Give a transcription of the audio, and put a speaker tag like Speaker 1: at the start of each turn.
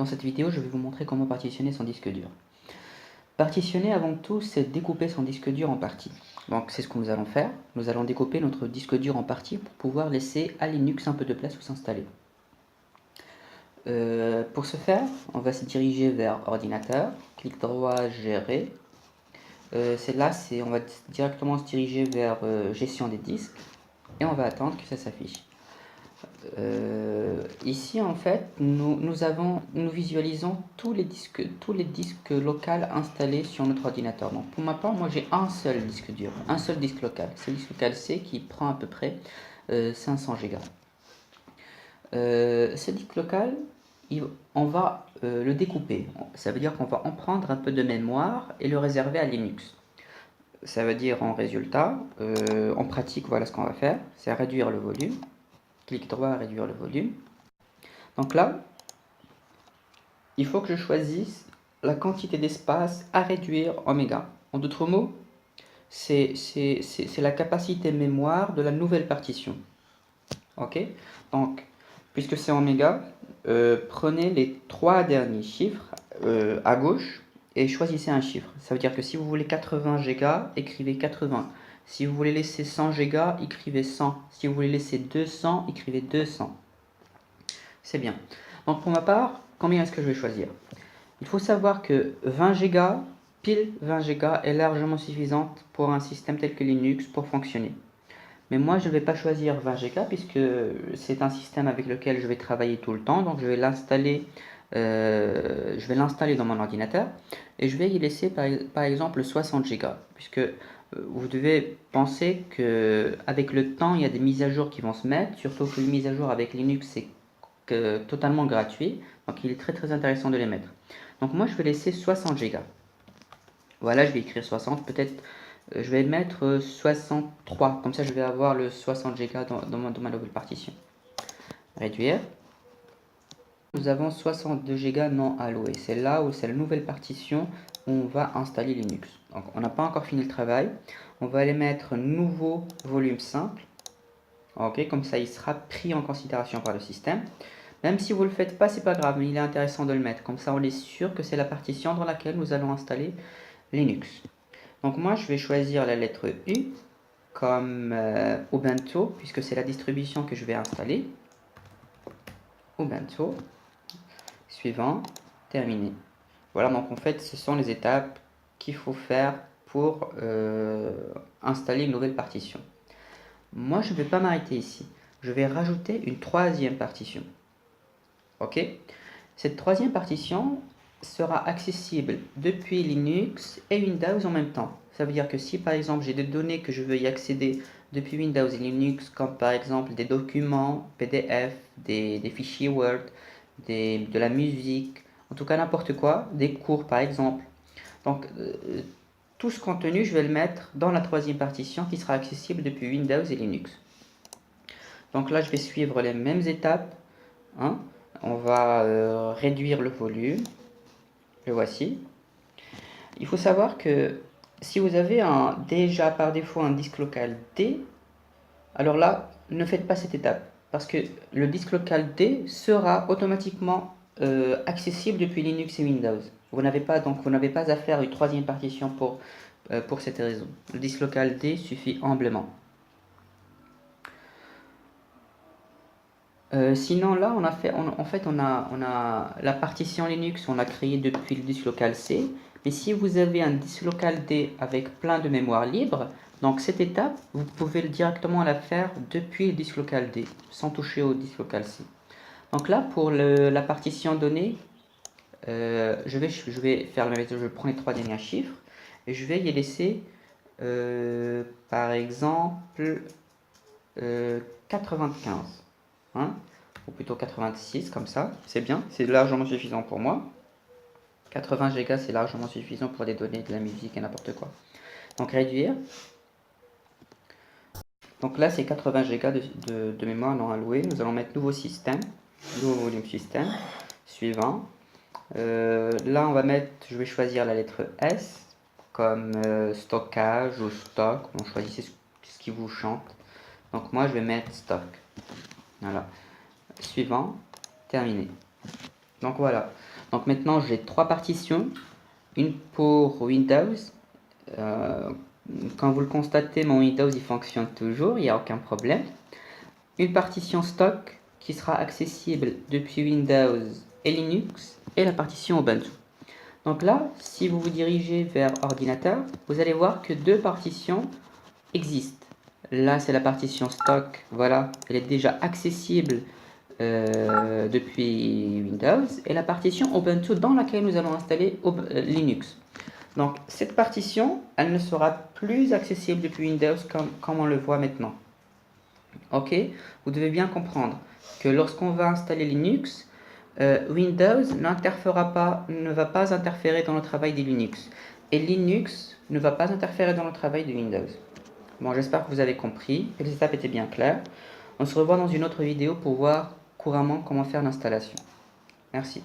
Speaker 1: Dans cette vidéo, je vais vous montrer comment partitionner son disque dur. Partitionner avant tout, c'est découper son disque dur en parties. Donc c'est ce que nous allons faire. Nous allons découper notre disque dur en parties pour pouvoir laisser à Linux un peu de place où s'installer. Pour ce faire, on va se diriger vers ordinateur, clic droit, gérer. On va directement se diriger vers gestion des disques et on va attendre que ça s'affiche. Ici en fait nous visualisons tous les disques locaux installés sur notre ordinateur. Donc pour ma part, moi j'ai un seul disque dur, un seul disque local, c'est le disque local C qui prend à peu près 500 Go. Ce disque local, on va le découper, ça veut dire qu'on va en prendre un peu de mémoire et le réserver à Linux. Ça veut dire en résultat, en pratique, voilà ce qu'on va faire, c'est réduire le volume. Clic droit, réduire le volume. Donc là, il faut que je choisisse la quantité d'espace à réduire en mégas. En d'autres mots, c'est la capacité mémoire de la nouvelle partition. Ok. Donc, puisque c'est en mégas, prenez les 3 derniers chiffres à gauche et choisissez un chiffre. Ça veut dire que si vous voulez 80 Go, écrivez 80. Si vous voulez laisser 100 Go, écrivez 100. Si vous voulez laisser 200, écrivez 200. C'est bien. Donc pour ma part, combien est-ce que je vais choisir? Il faut savoir que 20 Go, pile 20 Go est largement suffisante pour un système tel que Linux pour fonctionner. Mais moi je ne vais pas choisir 20 Go puisque c'est un système avec lequel je vais travailler tout le temps. Donc je vais l'installer dans mon ordinateur et je vais y laisser par exemple 60 Go. Puisque vous devez penser qu'avec le temps, il y a des mises à jour qui vont se mettre. Surtout que les mises à jour avec Linux, c'est totalement gratuit, donc il est très intéressant de les mettre. Donc moi je vais laisser 60 Go. Voilà, je vais écrire 60, peut-être je vais mettre 63, comme ça je vais avoir le 60 Go dans ma nouvelle partition. Réduire. Nous avons 62 Go non alloués, c'est là où c'est la nouvelle partition où on va installer Linux. Donc on n'a pas encore fini le travail, on va aller mettre nouveau volume simple. Ok, comme ça il sera pris en considération par le système. Même si vous ne le faites pas, c'est pas grave, mais il est intéressant de le mettre. Comme ça, on est sûr que c'est la partition dans laquelle nous allons installer Linux. Donc moi, je vais choisir la lettre U comme Ubuntu, puisque c'est la distribution que je vais installer. Ubuntu. Suivant. Terminé. Voilà, donc en fait, ce sont les étapes qu'il faut faire pour installer une nouvelle partition. Moi, je ne vais pas m'arrêter ici. Je vais rajouter une troisième partition. Ok. Cette troisième partition sera accessible depuis Linux et Windows en même temps. Ça veut dire que si par exemple j'ai des données que je veux y accéder depuis Windows et Linux, comme par exemple des documents PDF, des fichiers Word, de la musique, en tout cas n'importe quoi, des cours par exemple. Donc tout ce contenu, je vais le mettre dans la troisième partition qui sera accessible depuis Windows et Linux. Donc là, je vais suivre les mêmes étapes. Hein. On va réduire le volume. Le voici. Il faut savoir que si vous avez déjà par défaut un disque local D, alors là, ne faites pas cette étape. Parce que le disque local D sera automatiquement accessible depuis Linux et Windows. Vous n'avez pas à faire une troisième partition pour cette raison. Le disque local D suffit amplement. Sinon là on a la partition Linux, on l'a créée depuis le disque local C. Mais si vous avez un disque local D avec plein de mémoire libre, donc cette étape vous pouvez directement la faire depuis le disque local D sans toucher au disque local C. Donc là pour la partition donnée, je vais faire la méthode, je prends les 3 derniers chiffres et je vais y laisser par exemple 95. Hein, ou plutôt 86 comme ça, c'est bien, c'est largement suffisant pour moi. 80 Go c'est largement suffisant pour des données, de la musique et n'importe quoi. Donc réduire. Donc là c'est 80 Go de mémoire non allouée. Nous allons mettre nouveau système, nouveau volume système. Suivant. Là on va mettre, je vais choisir la lettre S comme stockage ou stock. On choisit ce qui vous chante. Donc moi je vais mettre stock. Voilà. Suivant, terminé. Donc voilà. Donc maintenant j'ai 3 partitions. Une pour Windows. Euh, Quand vous le constatez, mon Windows il fonctionne toujours, il n'y a aucun problème. Une partition stock qui sera accessible depuis Windows et Linux et la partition Ubuntu. Donc là, si vous vous dirigez vers ordinateur, vous allez voir que 2 partitions existent. Là, c'est la partition stock, voilà, elle est déjà accessible depuis Windows, et la partition Ubuntu dans laquelle nous allons installer Linux. Donc cette partition, elle ne sera plus accessible depuis Windows comme on le voit maintenant. Ok, vous devez bien comprendre que lorsqu'on va installer Linux, Windows ne va pas interférer dans le travail de Linux. Et Linux ne va pas interférer dans le travail de Windows. Bon, j'espère que vous avez compris, que les étapes étaient bien claires. On se revoit dans une autre vidéo pour voir couramment comment faire l'installation. Merci.